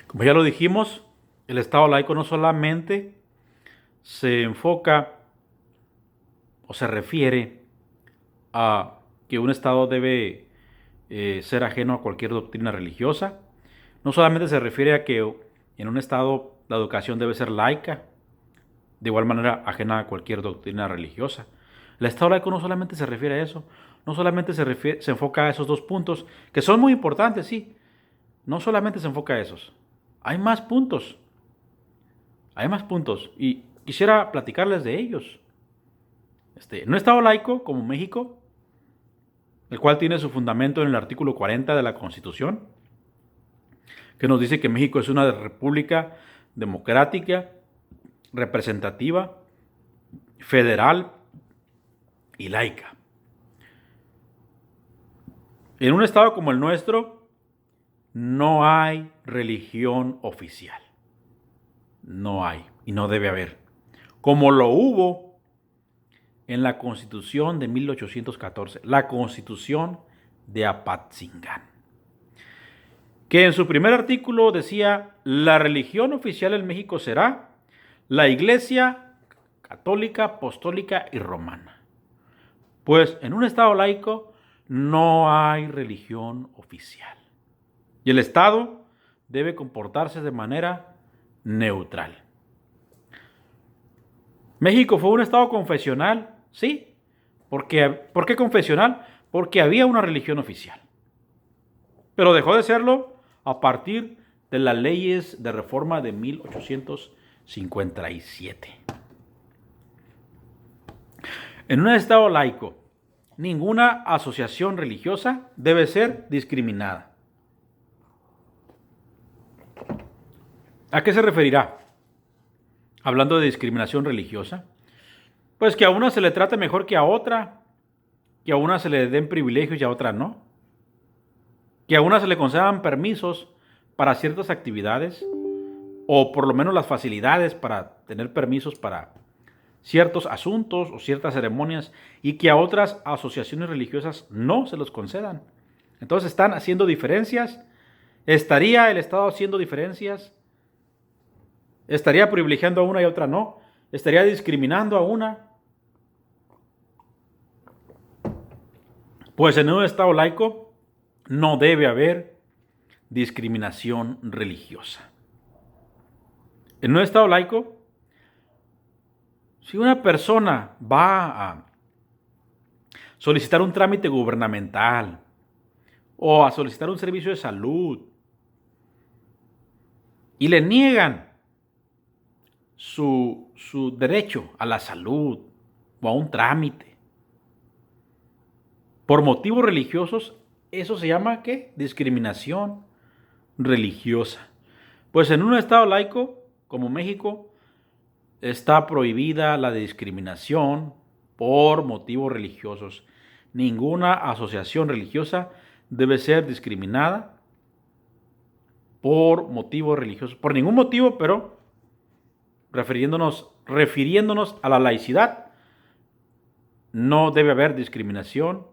Como ya lo dijimos, el Estado laico no solamente se enfoca o se refiere a que un Estado debe ser ajeno a cualquier doctrina religiosa, no solamente se refiere a que en un Estado la educación debe ser laica, de igual manera ajena a cualquier doctrina religiosa. El Estado laico no solamente se refiere a eso, no solamente se enfoca a esos dos puntos, que son muy importantes, sí, no solamente se enfoca a esos, hay más puntos, y quisiera platicarles de ellos. En un Estado laico como México, el cual tiene su fundamento en el artículo 40 de la Constitución, que nos dice que México es una república democrática, representativa, federal y laica. En un estado como el nuestro, no hay religión oficial. No hay y no debe haber. Como lo hubo en la Constitución de 1814, la Constitución de Apatzingán, que en su primer artículo decía: la religión oficial en México será la Iglesia católica, apostólica y romana. Pues en un Estado laico no hay religión oficial. Y el Estado debe comportarse de manera neutral. México fue un Estado confesional, sí. ¿Por qué confesional? Porque había una religión oficial. Pero dejó de serlo a partir de las leyes de reforma de 1857. En un Estado laico, ninguna asociación religiosa debe ser discriminada. ¿A qué se referirá hablando de discriminación religiosa? Pues que a una se le trate mejor que a otra, que a una se le den privilegios y a otra no, que a una se le concedan permisos para ciertas actividades, o por lo menos las facilidades para tener permisos para ciertos asuntos o ciertas ceremonias, y que a otras asociaciones religiosas no se los concedan. Entonces están haciendo diferencias. ¿Estaría el Estado haciendo diferencias? ¿Estaría privilegiando a una y a otra no? ¿Estaría discriminando a una? Pues en un Estado laico no debe haber discriminación religiosa. En un Estado laico, si una persona va a solicitar un trámite gubernamental o a solicitar un servicio de salud y le niegan su derecho a la salud o a un trámite por motivos religiosos, eso se llama ¿qué? Discriminación religiosa. Pues en un Estado laico como México está prohibida la discriminación por motivos religiosos. Ninguna asociación religiosa debe ser discriminada por motivos religiosos, por ningún motivo, pero refiriéndonos a la laicidad, no debe haber discriminación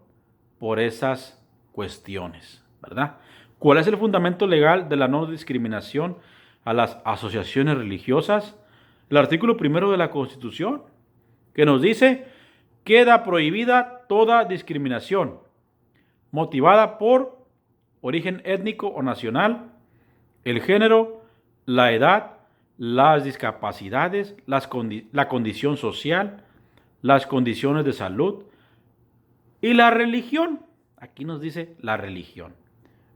por esas cuestiones, ¿verdad? ¿Cuál es el fundamento legal de la no discriminación a las asociaciones religiosas? El artículo 1 de la Constitución, que nos dice: queda prohibida toda discriminación motivada por origen étnico o nacional, el género, la edad, las discapacidades, la condición social, las condiciones de salud y la religión. Aquí nos dice la religión.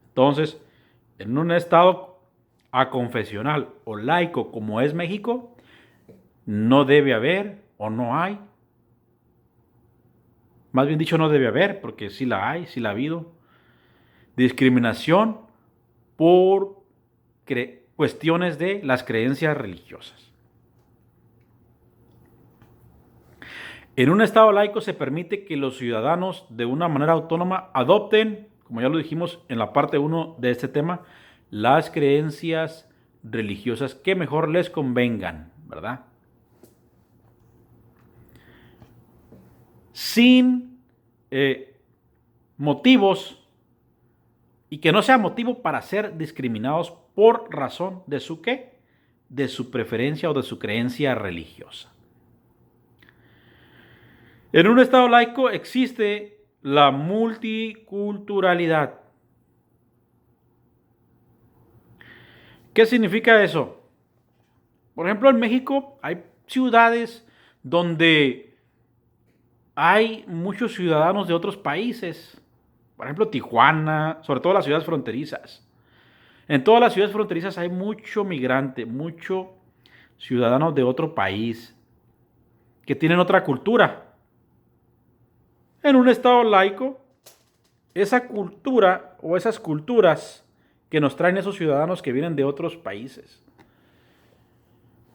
Entonces, en un estado aconfesional o laico como es México, no debe haber o no hay, más bien dicho, no debe haber, porque sí la hay, sí la ha habido, discriminación por cuestiones de las creencias religiosas. En un Estado laico se permite que los ciudadanos de una manera autónoma adopten, como ya lo dijimos en la parte 1 de este tema, las creencias religiosas que mejor les convengan, ¿verdad? Sin motivos, y que no sea motivo para ser discriminados por razón de su ¿qué? De su preferencia o de su creencia religiosa. En un Estado laico existe la multiculturalidad. ¿Qué significa eso? Por ejemplo, en México hay ciudades donde hay muchos ciudadanos de otros países. Por ejemplo, Tijuana, sobre todo las ciudades fronterizas. En todas las ciudades fronterizas hay mucho migrante, mucho ciudadanos de otro país que tienen otra cultura. En un Estado laico, esa cultura o esas culturas que nos traen esos ciudadanos que vienen de otros países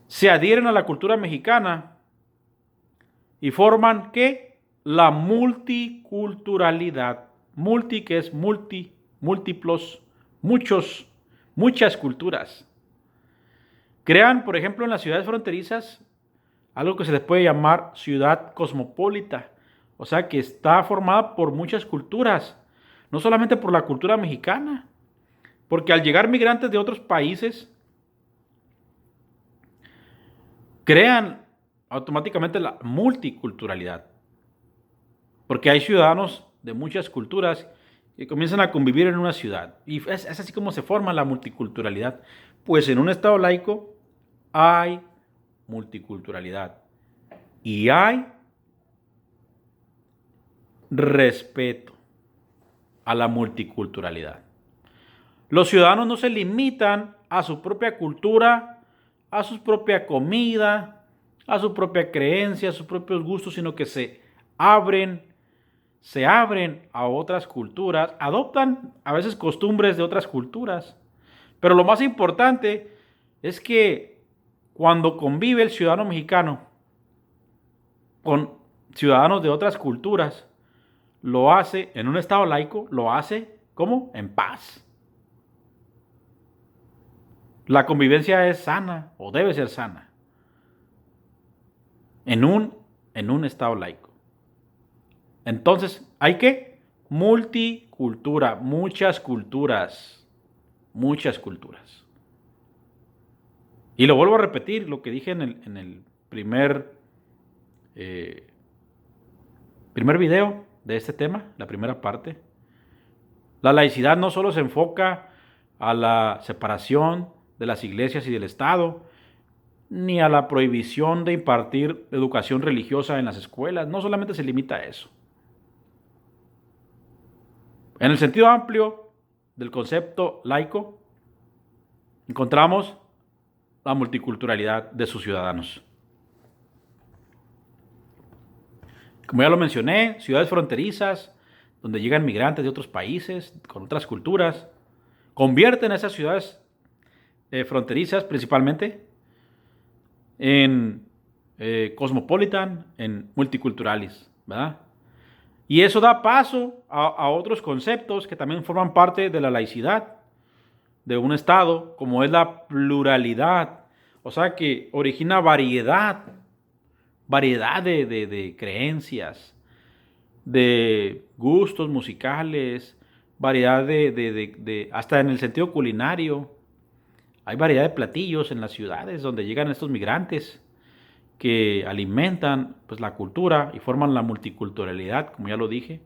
se adhieren a la cultura mexicana y forman ¿qué? La multiculturalidad. Multi, que es múltiplos, muchas culturas. Crean, por ejemplo, en las ciudades fronterizas algo que se les puede llamar ciudad cosmopolita. O sea, que está formada por muchas culturas, no solamente por la cultura mexicana, porque al llegar migrantes de otros países, crean automáticamente la multiculturalidad, porque hay ciudadanos de muchas culturas que comienzan a convivir en una ciudad, y es así como se forma la multiculturalidad. Pues en un Estado laico hay multiculturalidad y hay respeto a la multiculturalidad. Los ciudadanos no se limitan a su propia cultura, a su propia comida, a su propia creencia, a sus propios gustos, sino que se abren a otras culturas, adoptan a veces costumbres de otras culturas. Pero lo más importante es que cuando convive el ciudadano mexicano con ciudadanos de otras culturas, lo hace en un Estado laico, lo hace ¿cómo? En paz. La convivencia es sana o debe ser sana en un Estado laico. Entonces, ¿hay qué? Multicultura, muchas culturas. Y lo vuelvo a repetir, lo que dije en el primer video de este tema, la primera parte. La laicidad no solo se enfoca a la separación de las iglesias y del Estado, ni a la prohibición de impartir educación religiosa en las escuelas. No solamente se limita a eso. En el sentido amplio del concepto laico, encontramos la multiculturalidad de sus ciudadanos. Como ya lo mencioné, ciudades fronterizas, donde llegan migrantes de otros países, con otras culturas, convierten esas ciudades fronterizas principalmente en cosmopolitan, en multiculturales, ¿verdad? Y eso da paso a otros conceptos que también forman parte de la laicidad de un Estado, como es la pluralidad, o sea que origina variedad de creencias, de gustos musicales, variedad hasta en el sentido culinario. Hay variedad de platillos en las ciudades donde llegan estos migrantes que alimentan pues la cultura y forman la multiculturalidad, como ya lo dije.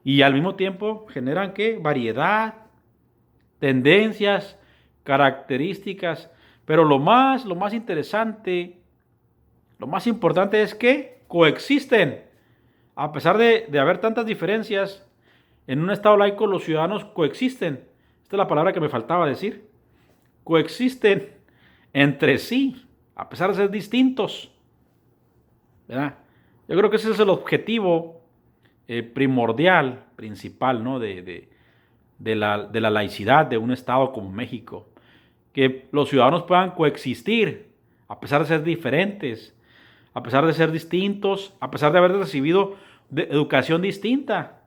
Y al mismo tiempo generan ¿qué? Variedad, tendencias, características. Pero lo más interesante, lo más importante es que coexisten. A pesar de haber tantas diferencias, en un Estado laico los ciudadanos coexisten. Esta es la palabra que me faltaba decir. Coexisten entre sí, a pesar de ser distintos, ¿verdad? Yo creo que ese es el objetivo primordial, principal, ¿no? de la laicidad de un Estado como México. Que los ciudadanos puedan coexistir, a pesar de ser diferentes, a pesar de ser distintos, a pesar de haber recibido educación distinta.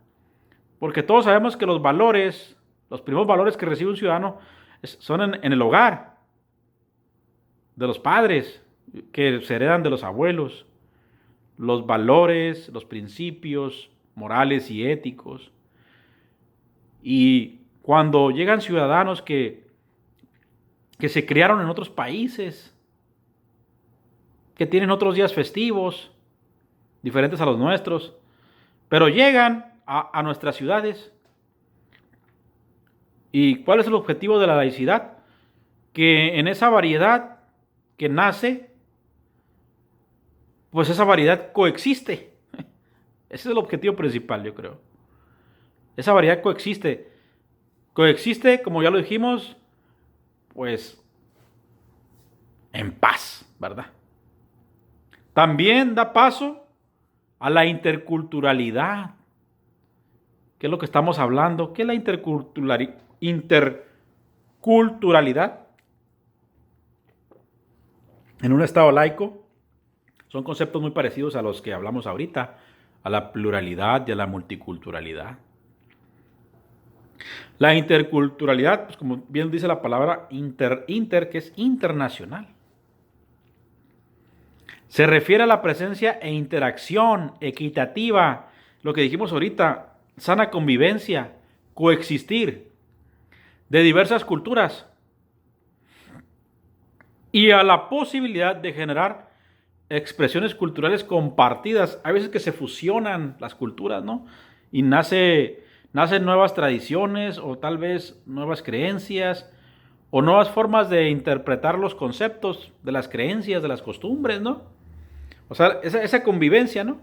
Porque todos sabemos que los valores, los primeros valores que recibe un ciudadano son en el hogar, de los padres, que se heredan de los abuelos. Los valores, los principios morales y éticos. Y cuando llegan ciudadanos que que se criaron en otros países, que tienen otros días festivos, diferentes a los nuestros, pero llegan a nuestras ciudades. ¿Y cuál es el objetivo de la laicidad? Que en esa variedad que nace, pues esa variedad coexiste. Ese es el objetivo principal, yo creo. Esa variedad coexiste. Coexiste, como ya lo dijimos, pues en paz, ¿verdad? También da paso a la interculturalidad. ¿Qué es lo que estamos hablando? ¿Qué es la interculturalidad? En un estado laico son conceptos muy parecidos a los que hablamos ahorita, a la pluralidad y a la multiculturalidad. La interculturalidad, pues como bien dice la palabra inter, que es internacional. Se refiere a la presencia e interacción equitativa, lo que dijimos ahorita, sana convivencia, coexistir de diversas culturas y a la posibilidad de generar expresiones culturales compartidas. Hay veces que se fusionan las culturas, ¿no? Y nacen nuevas tradiciones o tal vez nuevas creencias o nuevas formas de interpretar los conceptos de las creencias, de las costumbres, ¿no? O sea, esa convivencia, ¿no?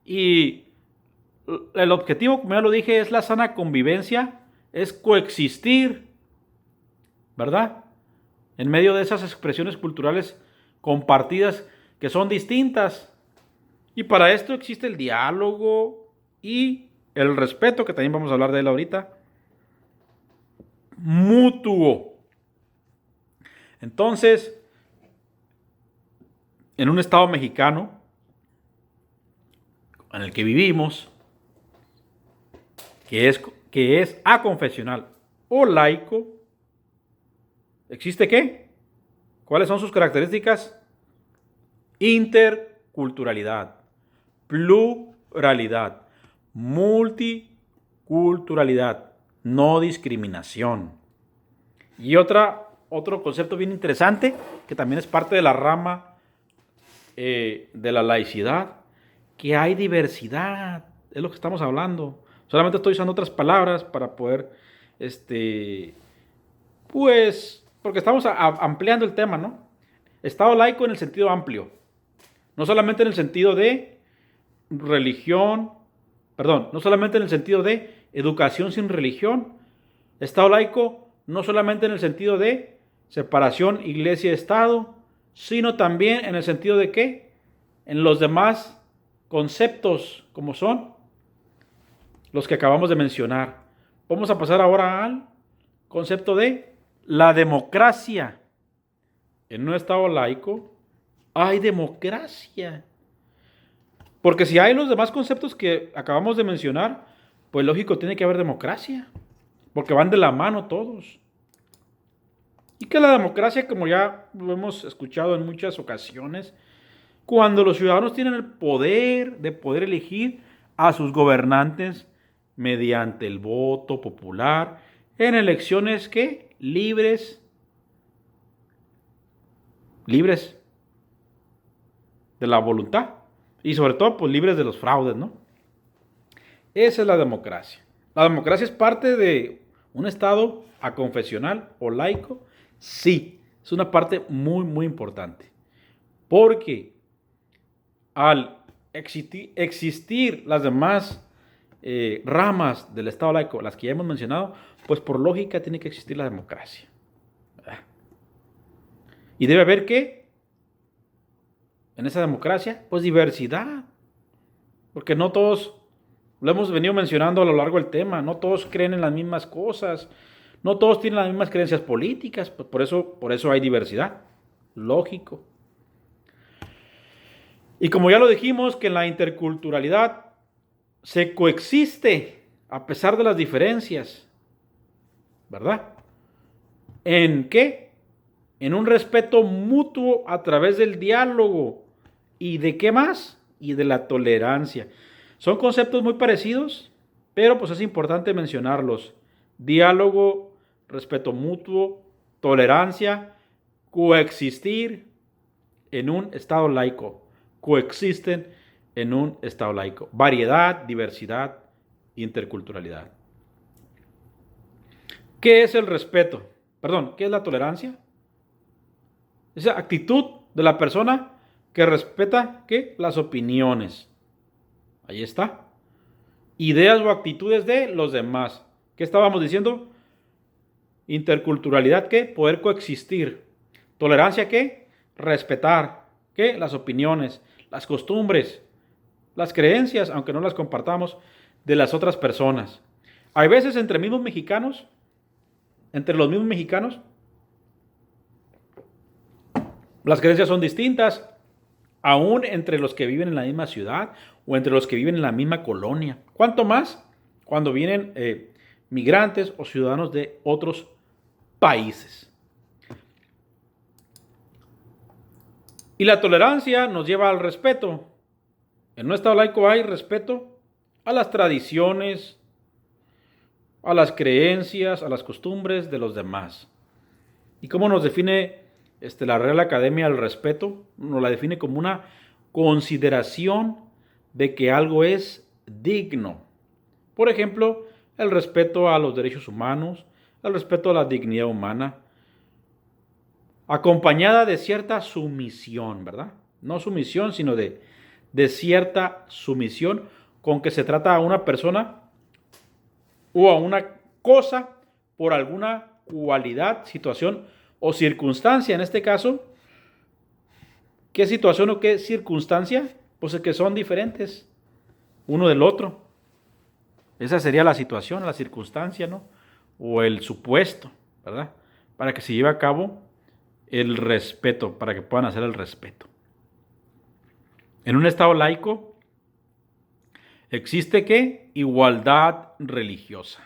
Y el objetivo, como ya lo dije, es la sana convivencia, es coexistir, ¿verdad? En medio de esas expresiones culturales compartidas que son distintas. Y para esto existe el diálogo y el respeto, que también vamos a hablar de él ahorita, mutuo. Entonces, en un estado mexicano en el que vivimos, que es aconfesional o laico, ¿existe qué? ¿Cuáles son sus características? Interculturalidad, pluralidad, multiculturalidad, no discriminación. Y otro concepto bien interesante, que también es parte de la rama de la laicidad, que hay diversidad, es lo que estamos hablando. Solamente estoy usando otras palabras para poder, pues, porque estamos ampliando el tema, ¿no? Estado laico en el sentido amplio, no solamente en el sentido de religión, no solamente en el sentido de educación sin religión. Estado laico no solamente en el sentido de separación iglesia-estado, sino también en el sentido de que en los demás conceptos como son los que acabamos de mencionar. Vamos a pasar ahora al concepto de la democracia. En un estado laico hay democracia. Porque si hay los demás conceptos que acabamos de mencionar, pues lógico tiene que haber democracia. Porque van de la mano todos. Y que la democracia, como ya lo hemos escuchado en muchas ocasiones, cuando los ciudadanos tienen el poder de poder elegir a sus gobernantes mediante el voto popular en elecciones que libres de la voluntad y sobre todo pues libres de los fraudes, ¿no? Esa es la democracia. La democracia es parte de un estado aconfesional o laico. Sí, es una parte muy, muy importante. Porque al existir las demás ramas del estado laico, las que ya hemos mencionado, pues por lógica tiene que existir la democracia. ¿Verdad? Y debe haber ¿qué? En esa democracia, pues diversidad. Porque no todos, lo hemos venido mencionando a lo largo del tema, no todos creen en las mismas cosas, no todos tienen las mismas creencias políticas, pues por eso hay diversidad. Lógico. Y como ya lo dijimos, que en la interculturalidad se coexiste a pesar de las diferencias, ¿verdad? ¿En qué? En un respeto mutuo a través del diálogo. ¿Y de qué más? Y de la tolerancia. Son conceptos muy parecidos, pero pues es importante mencionarlos. Diálogo, respeto mutuo tolerancia, coexistir en un Estado laico. Coexisten en un Estado laico. Variedad, diversidad, interculturalidad. ¿Qué es el respeto? Perdón, ¿qué es la tolerancia? Esa actitud de la persona que respeta, ¿qué? Las opiniones. Ahí está. Ideas o actitudes de los demás. ¿Qué estábamos diciendo? Interculturalidad, ¿qué? Poder coexistir. Tolerancia, ¿qué? Respetar, ¿qué? Las opiniones, las costumbres, las creencias, aunque no las compartamos, de las otras personas. Hay veces entre los mismos mexicanos, las creencias son distintas, aún entre los que viven en la misma ciudad o entre los que viven en la misma colonia. ¿Cuánto más cuando vienen migrantes o ciudadanos de otros países? Y la tolerancia nos lleva al respeto. En un Estado laico hay respeto a las tradiciones, a las creencias, a las costumbres de los demás. ¿Y cómo nos define la Real Academia el respeto? Nos la define como una consideración de que algo es digno. Por ejemplo, el respeto a los derechos humanos, el respeto a la dignidad humana, acompañada de cierta sumisión, ¿verdad? No sumisión, sino de cierta sumisión con que se trata a una persona o a una cosa por alguna cualidad, situación o circunstancia. En este caso, ¿qué situación o qué circunstancia? Pues es que son diferentes uno del otro. Esa sería la situación, la circunstancia, ¿no? O el supuesto, ¿verdad? Para que se lleve a cabo el respeto, para que puedan hacer el respeto. En un Estado laico existe ¿qué? Igualdad religiosa.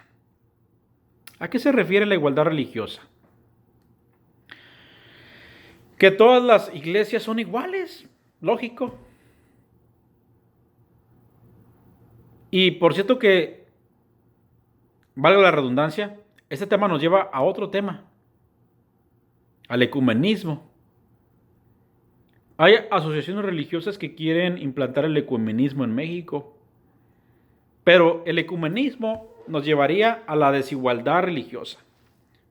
¿A qué se refiere la igualdad religiosa? Que todas las iglesias son iguales, lógico. Y por cierto que, valga la redundancia, este tema nos lleva a otro tema, al ecumenismo. Hay asociaciones religiosas que quieren implantar el ecumenismo en México, pero el ecumenismo nos llevaría a la desigualdad religiosa.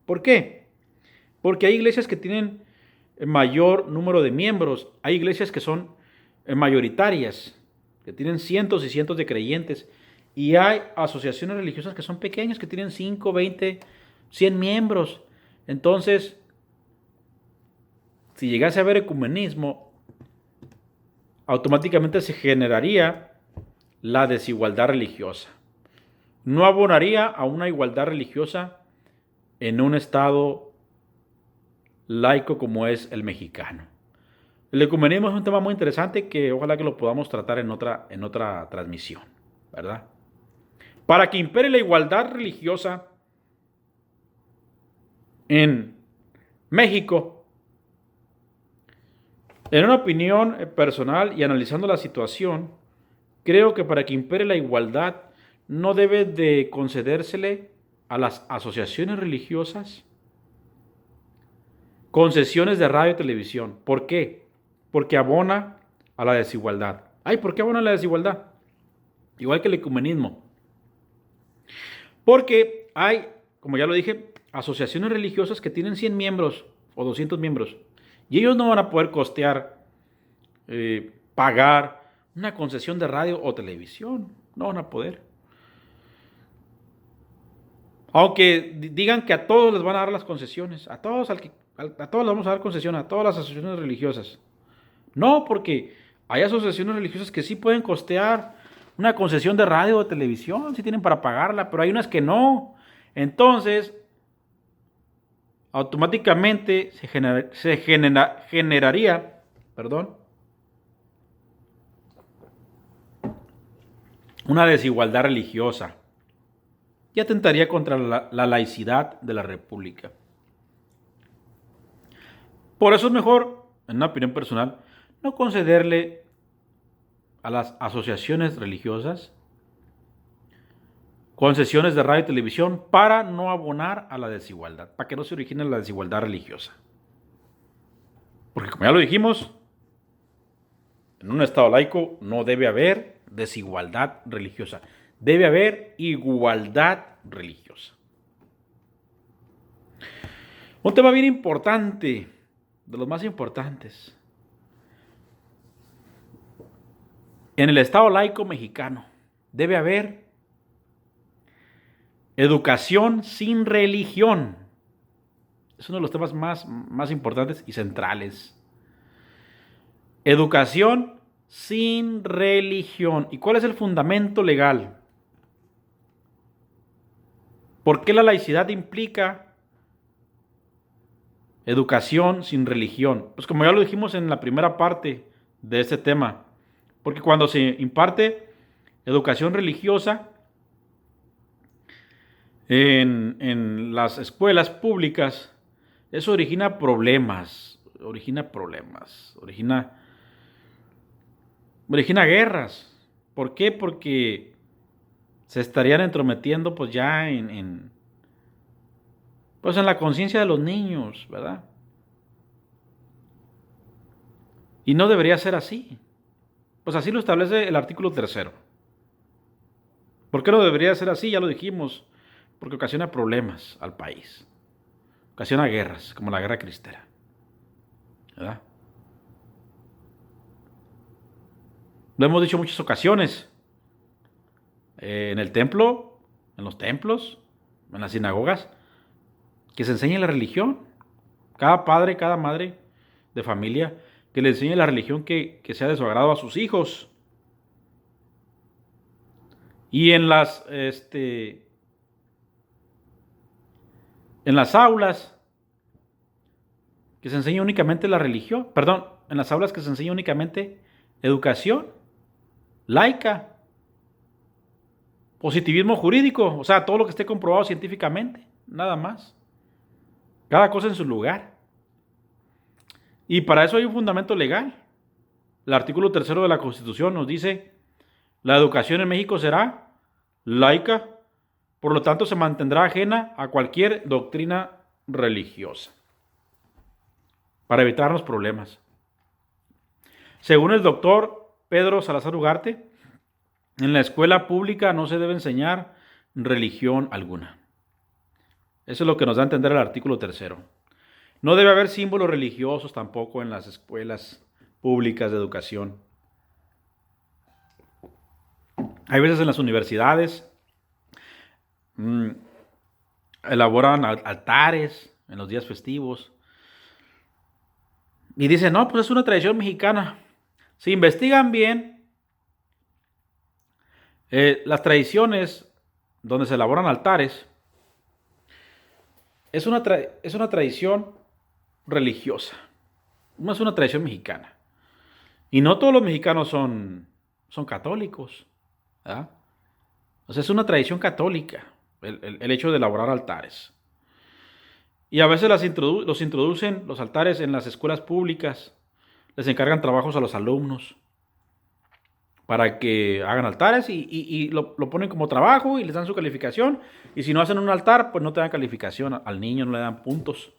¿Por qué? Porque hay iglesias que tienen mayor número de miembros, hay iglesias que son mayoritarias, que tienen cientos y cientos de creyentes, y hay asociaciones religiosas que son pequeñas, que tienen 5, 20, 100 miembros. Entonces, si llegase a haber ecumenismo, automáticamente se generaría la desigualdad religiosa. No abonaría a una igualdad religiosa en un Estado laico como es el mexicano. El ecumenismo es un tema muy interesante que ojalá que lo podamos tratar en otra transmisión, ¿verdad? Para que impere la igualdad religiosa en México, en una opinión personal y analizando la situación, creo que para que impere la igualdad no debe de concedérsele a las asociaciones religiosas concesiones de radio y televisión. ¿Por qué? Porque abona a la desigualdad. Ay, ¿por qué abona a la desigualdad? Igual que el ecumenismo. Porque hay, como ya lo dije, asociaciones religiosas que tienen 100 miembros o 200 miembros. Y ellos no van a poder costear, pagar una concesión de radio o televisión. No van a poder. Aunque digan que a todos les van a dar las concesiones. A todos les vamos a dar concesión, a todas las asociaciones religiosas. No, porque hay asociaciones religiosas que sí pueden costear una concesión de radio o de televisión, sí tienen para pagarla, pero hay unas que no. Entonces, automáticamente se generaría, una desigualdad religiosa y atentaría contra la laicidad de la República. Por eso es mejor, en una opinión personal, no concederle a las asociaciones religiosas concesiones de radio y televisión para no abonar a la desigualdad, para que no se origine la desigualdad religiosa. Porque como ya lo dijimos, en un Estado laico no debe haber desigualdad religiosa, debe haber igualdad religiosa. Un tema bien importante, de los más importantes, en el Estado laico mexicano debe haber educación sin religión. Es uno de los temas más importantes y centrales. Educación sin religión. ¿Y cuál es el fundamento legal? ¿Por qué la laicidad implica educación sin religión? Pues como ya lo dijimos en la primera parte de este tema, porque cuando se imparte educación religiosa en las escuelas públicas, eso origina problemas, origina guerras. ¿Por qué? Porque se estarían entrometiendo pues ya pues en la conciencia de los niños, ¿verdad? Y no debería ser así. Pues así lo establece el artículo 3º. ¿Por qué no debería ser así? Ya lo dijimos. Porque ocasiona problemas al país. Ocasiona guerras, como la guerra cristera, ¿verdad? Lo hemos dicho en muchas ocasiones. En el templo, en los templos, en las sinagogas, que se enseñe la religión. Cada padre, cada madre de familia, que le enseñe la religión que sea de su agrado a sus hijos. Y en las aulas, que se enseñe únicamente la religión. Perdón, en las aulas que se enseñe únicamente educación laica. Positivismo jurídico, o sea, todo lo que esté comprobado científicamente, nada más. Cada cosa en su lugar. Y para eso hay un fundamento legal. El artículo 3º de la Constitución nos dice: la educación en México será laica, por lo tanto se mantendrá ajena a cualquier doctrina religiosa, para evitarnos problemas. Según el doctor Pedro Salazar Ugarte, en la escuela pública no se debe enseñar religión alguna. Eso es lo que nos da a entender el artículo 3º. No debe haber símbolos religiosos tampoco en las escuelas públicas de educación. Hay veces en las universidades elaboran altares en los días festivos y dicen, no, pues es una tradición mexicana. Si investigan bien, las tradiciones donde se elaboran altares es una tradición religiosa, no es una tradición mexicana. Y no todos los mexicanos son católicos, ¿verdad? O sea, es una tradición católica el hecho de elaborar altares. Y a veces los introducen los altares en las escuelas públicas, les encargan trabajos a los alumnos para que hagan altares y lo ponen como trabajo y les dan su calificación. Y si no hacen un altar, pues no te dan calificación, al niño no le dan puntos.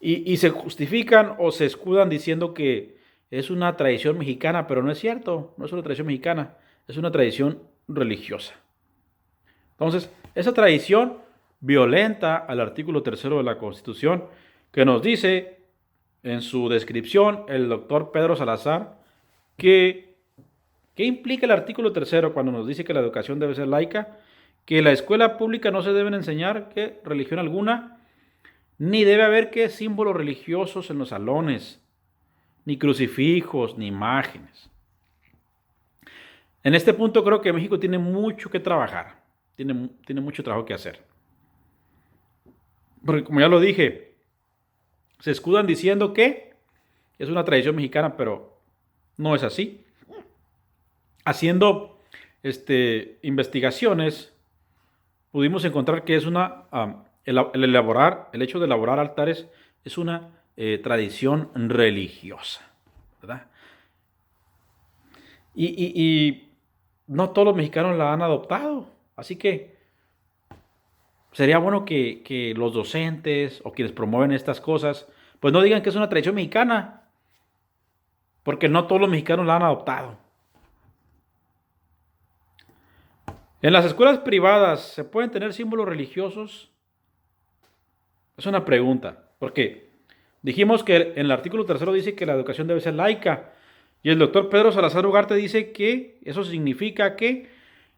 Y se justifican o se escudan diciendo que es una tradición mexicana, pero no es cierto, no es una tradición mexicana, es una tradición religiosa. Entonces, esa tradición violenta al artículo 3º de la Constitución, que nos dice en su descripción el doctor Pedro Salazar que ¿qué implica el artículo 3º cuando nos dice que la educación debe ser laica? Que la escuela pública no se deben enseñar ¿qué? Religión alguna, ni debe haber ¿qué? Símbolos religiosos en los salones, ni crucifijos, ni imágenes. En este punto creo que México tiene mucho que trabajar, tiene mucho trabajo que hacer. Porque como ya lo dije, se escudan diciendo que es una tradición mexicana, pero no es así. Haciendo investigaciones, pudimos encontrar que es el hecho de elaborar altares es una tradición religiosa, ¿verdad? Y no todos los mexicanos la han adoptado. Así que sería bueno que los docentes o quienes promueven estas cosas, pues no digan que es una tradición mexicana, porque no todos los mexicanos la han adoptado. En las escuelas privadas, ¿se pueden tener símbolos religiosos? Es una pregunta, porque dijimos que en el artículo 3 dice que la educación debe ser laica, y el doctor Pedro Salazar Ugarte dice que eso significa que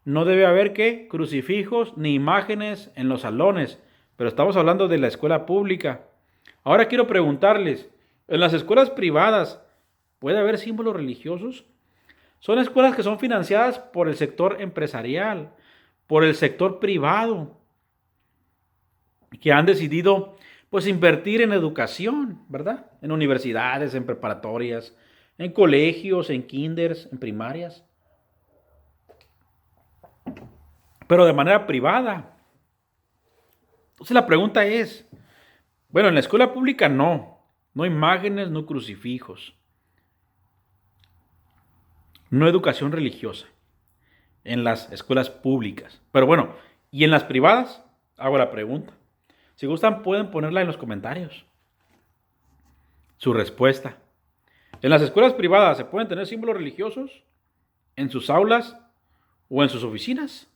no debe haber que crucifijos ni imágenes en los salones, pero estamos hablando de la escuela pública. Ahora quiero preguntarles, ¿en las escuelas privadas puede haber símbolos religiosos? Son escuelas que son financiadas por el sector empresarial, por el sector privado, que han decidido pues invertir en educación, ¿verdad? En universidades, en preparatorias, en colegios, en kinders, en primarias, pero de manera privada. Entonces la pregunta es, bueno, en la escuela pública no imágenes, no crucifijos, no educación religiosa en las escuelas públicas. Pero bueno, ¿y en las privadas? Hago la pregunta. Si gustan, pueden ponerla en los comentarios. Su respuesta. ¿En las escuelas privadas se pueden tener símbolos religiosos? ¿En sus aulas o en sus oficinas?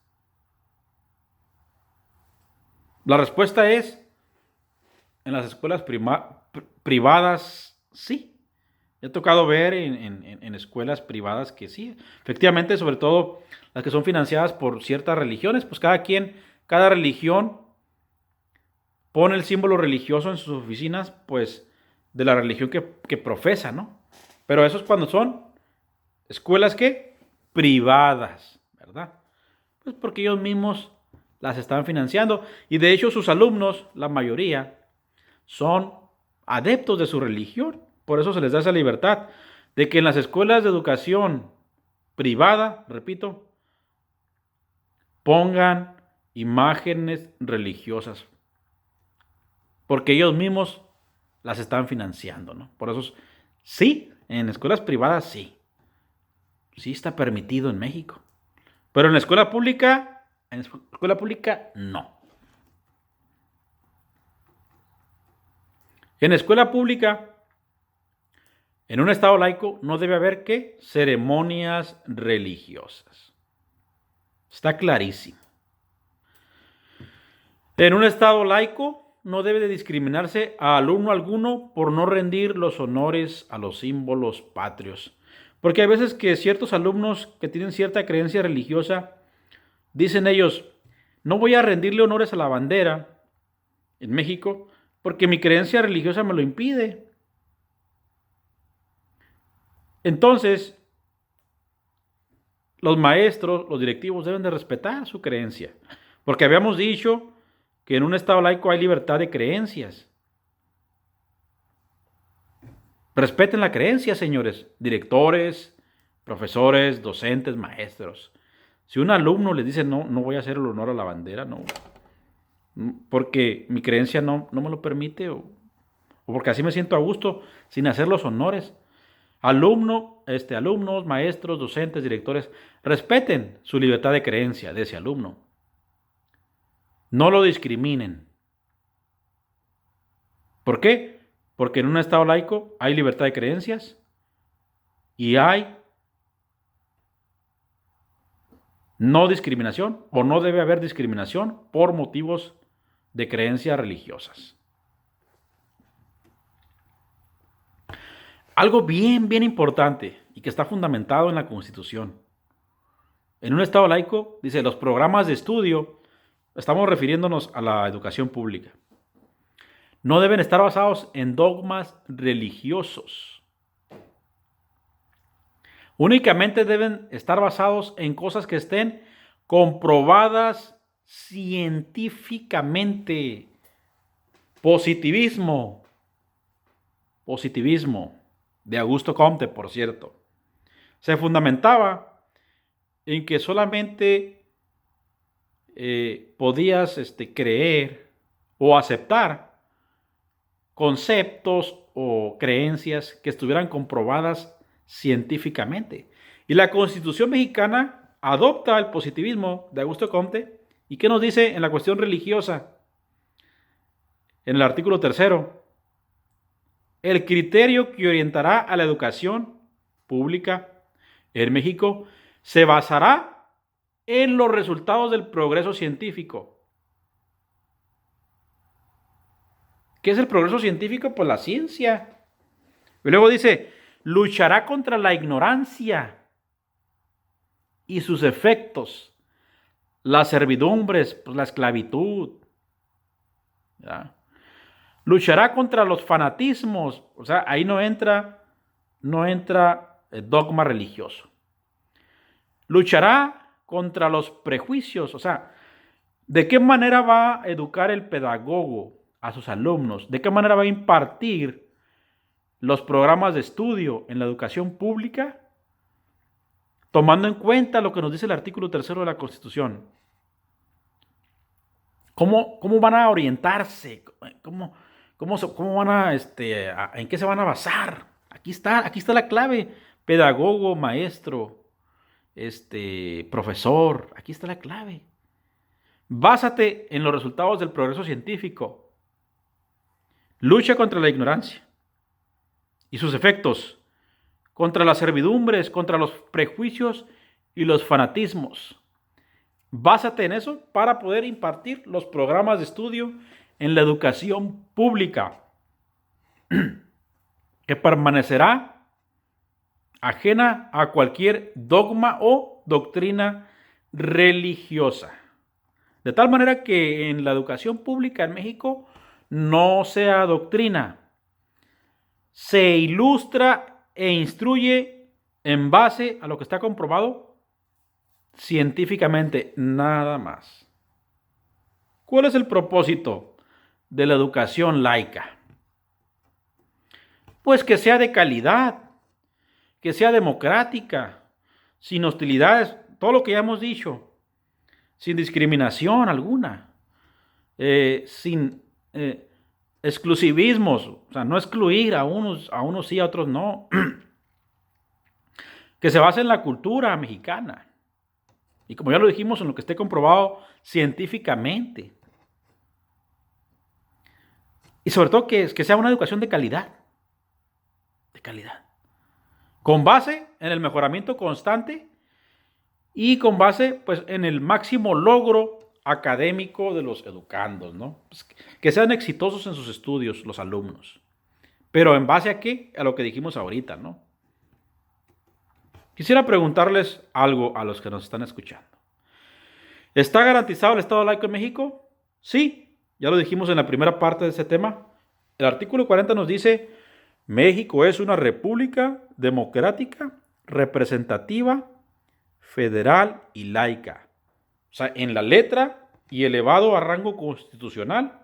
La respuesta es, en las escuelas privadas, sí. He tocado ver en escuelas privadas que sí, efectivamente, sobre todo las que son financiadas por ciertas religiones, pues cada religión pone el símbolo religioso en sus oficinas, pues de la religión que profesa, ¿no? Pero eso es cuando son escuelas que privadas, ¿verdad? Pues porque ellos mismos las están financiando y de hecho sus alumnos, la mayoría, son adeptos de su religión. Por eso se les da esa libertad de que en las escuelas de educación privada, repito, pongan imágenes religiosas. Porque ellos mismos las están financiando, ¿no? Por eso, sí, en escuelas privadas sí. Sí está permitido en México. Pero en la escuela pública, no. En escuela pública, en un estado laico, no debe haber ¿qué? Ceremonias religiosas. Está clarísimo. En un estado laico, no debe de discriminarse a alumno alguno por no rendir los honores a los símbolos patrios. Porque hay veces que ciertos alumnos que tienen cierta creencia religiosa, dicen ellos, no voy a rendirle honores a la bandera en México porque mi creencia religiosa me lo impide. Entonces, los maestros, los directivos deben de respetar su creencia. Porque habíamos dicho que en un estado laico hay libertad de creencias. Respeten la creencia, señores, directores, profesores, docentes, maestros. Si un alumno les dice no voy a hacer el honor a la bandera, no, porque mi creencia no me lo permite o porque así me siento a gusto sin hacer los honores. Alumnos, maestros, docentes, directores, respeten su libertad de creencia de ese alumno. No lo discriminen. ¿Por qué? Porque en un estado laico hay libertad de creencias y hay no discriminación o no debe haber discriminación por motivos de creencias religiosas. Algo bien importante y que está fundamentado en la Constitución. En un estado laico, dice, los programas de estudio, estamos refiriéndonos a la educación pública, no deben estar basados en dogmas religiosos. Únicamente deben estar basados en cosas que estén comprobadas científicamente. Positivismo de Augusto Comte, por cierto, se fundamentaba en que solamente podías creer o aceptar conceptos o creencias que estuvieran comprobadas científicamente. Y la Constitución mexicana adopta el positivismo de Augusto Comte. ¿Y qué nos dice en la cuestión religiosa? En el artículo 3, el criterio que orientará a la educación pública en México se basará en los resultados del progreso científico. ¿Qué es el progreso científico? Pues la ciencia. Y luego dice, luchará contra la ignorancia y sus efectos, las servidumbres, pues la esclavitud. ¿Ya? Luchará contra los fanatismos, o sea, ahí no entra el dogma religioso. Luchará contra los prejuicios, o sea, ¿de qué manera va a educar el pedagogo a sus alumnos? ¿De qué manera va a impartir los programas de estudio en la educación pública? Tomando en cuenta lo que nos dice el artículo 3 de la Constitución. ¿Cómo van a orientarse? ¿Cómo van en qué se van a basar? Aquí está la clave. Pedagogo, maestro, profesor, aquí está la clave. Básate en los resultados del progreso científico. Lucha contra la ignorancia y sus efectos, contra las servidumbres, contra los prejuicios y los fanatismos. Básate en eso para poder impartir los programas de estudio en la educación pública, que permanecerá ajena a cualquier dogma o doctrina religiosa. De tal manera que en la educación pública en México no se adoctrina, se ilustra e instruye en base a lo que está comprobado científicamente, nada más. ¿Cuál es el propósito de la educación laica? Pues que sea de calidad, que sea democrática, sin hostilidades, todo lo que ya hemos dicho, sin discriminación alguna, sin exclusivismos, o sea, no excluir a unos sí, a otros no, que se base en la cultura mexicana. Y como ya lo dijimos, en lo que esté comprobado científicamente. Y sobre todo que sea una educación de calidad. De calidad. Con base en el mejoramiento constante y con base pues, en el máximo logro académico de los educandos, ¿no? Pues, que sean exitosos en sus estudios los alumnos. Pero ¿en base a qué? A lo que dijimos ahorita, ¿no? Quisiera preguntarles algo a los que nos están escuchando. ¿Está garantizado el Estado laico en México? Sí, ya lo dijimos en la primera parte de ese tema. El artículo 40 nos dice, México es una república democrática, representativa, federal y laica. O sea, en la letra y elevado a rango constitucional,